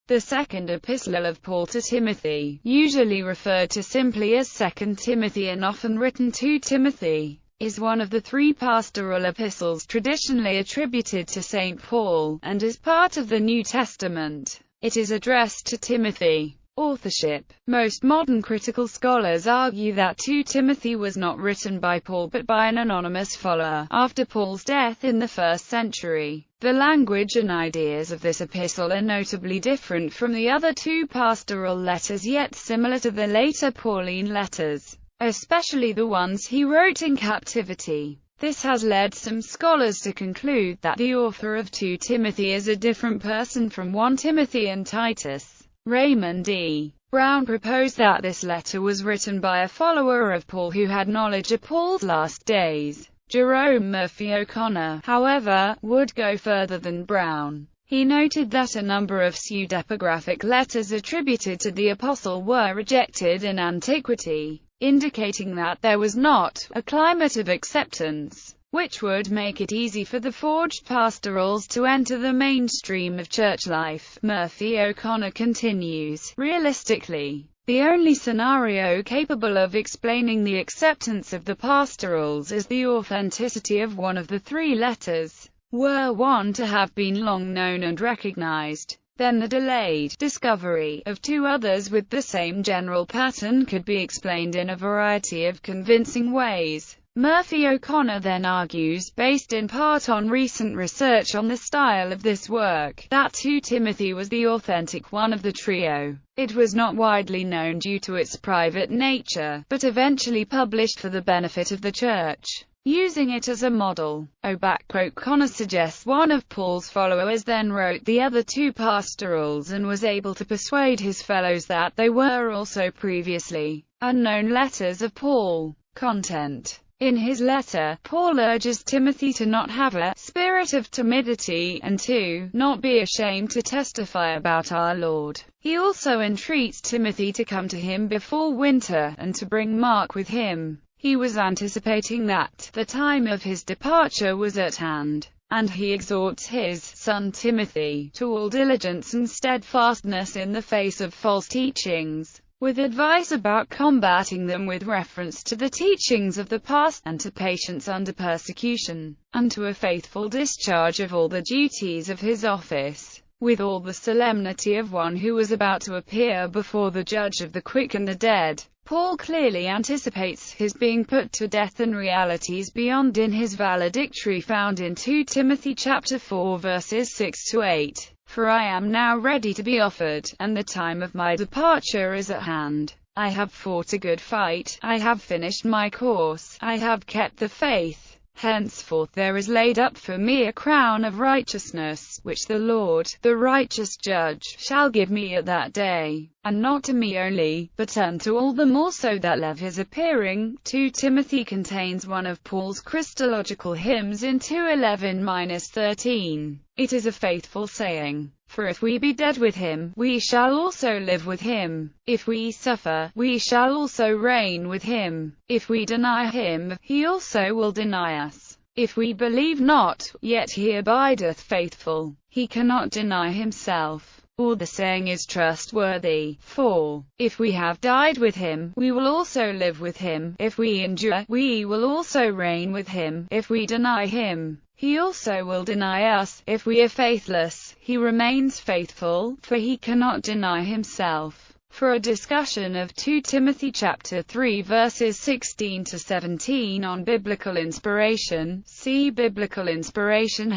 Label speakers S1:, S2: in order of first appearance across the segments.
S1: The second epistle of Paul to Timothy, usually referred to simply as 2 Timothy and often written to Timothy, is one of the three pastoral epistles traditionally attributed to St. Paul, and is part of the New Testament. It is addressed to Timothy. Authorship. Most modern critical scholars argue that 2 Timothy was not written by Paul but by an anonymous follower, after Paul's death in the 1st century. The language and ideas of this epistle are notably different from the other two pastoral letters, yet similar to the later Pauline letters, especially the ones he wrote in captivity. This has led some scholars to conclude that the author of 2 Timothy is a different person from 1 Timothy and Titus. Raymond E. Brown proposed that this letter was written by a follower of Paul who had knowledge of Paul's last days. Jerome Murphy O'Connor, however, would go further than Brown. He noted that a number of pseudepigraphic letters attributed to the apostle were rejected in antiquity, indicating that there was not a climate of acceptance which would make it easy for the forged pastorals to enter the mainstream of church life. Murphy O'Connor continues, realistically, the only scenario capable of explaining the acceptance of the pastorals is the authenticity of one of the three letters, were one to have been long known and recognized. Then the delayed discovery of two others with the same general pattern could be explained in a variety of convincing ways. Murphy O'Connor then argues, based in part on recent research on the style of this work, that 2 Timothy was the authentic one of the trio. It was not widely known due to its private nature, but eventually published for the benefit of the church, using it as a model. O'Connor suggests one of Paul's followers then wrote the other two pastorals and was able to persuade his fellows that they were also previously unknown letters of Paul. Content. In his letter, Paul urges Timothy to not have a spirit of timidity, and to not be ashamed to testify about our Lord. He also entreats Timothy to come to him before winter, and to bring Mark with him. He was anticipating that the time of his departure was at hand, and he exhorts his son Timothy to all diligence and steadfastness in the face of false teachings, with advice about combating them with reference to the teachings of the past, and to patience under persecution, and to a faithful discharge of all the duties of his office, with all the solemnity of one who was about to appear before the judge of the quick and the dead. Paul clearly anticipates his being put to death, and realities beyond in his valedictory found in 2 Timothy chapter 4 verses 6 to 8. For I am now ready to be offered, and the time of my departure is at hand. I have fought a good fight, I have finished my course, I have kept the faith. Henceforth there is laid up for me a crown of righteousness, which the Lord, the righteous judge, shall give me at that day, and not to me only, but unto all them also that love his appearing. 2 Timothy contains one of Paul's Christological hymns in 2:11-13. It is a faithful saying, for if we be dead with him, we shall also live with him. If we suffer, we shall also reign with him. If we deny him, he also will deny us. If we believe not, yet he abideth faithful. He cannot deny himself. Or the saying is trustworthy. For, if we have died with him, we will also live with him. If we endure, we will also reign with him. If we deny him, he also will deny us. If we are faithless, he remains faithful, for he cannot deny himself. For a discussion of 2 Timothy chapter 3 verses 16 to 17 on biblical inspiration, see Biblical Inspiration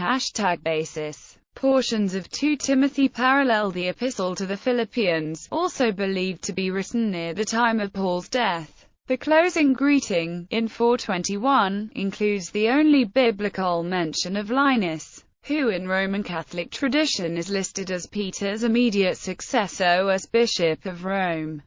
S1: #basis. Portions of 2 Timothy parallel the Epistle to the Philippians, also believed to be written near the time of Paul's death. The closing greeting, in 4:21, includes the only biblical mention of Linus, who in Roman Catholic tradition is listed as Peter's immediate successor as Bishop of Rome.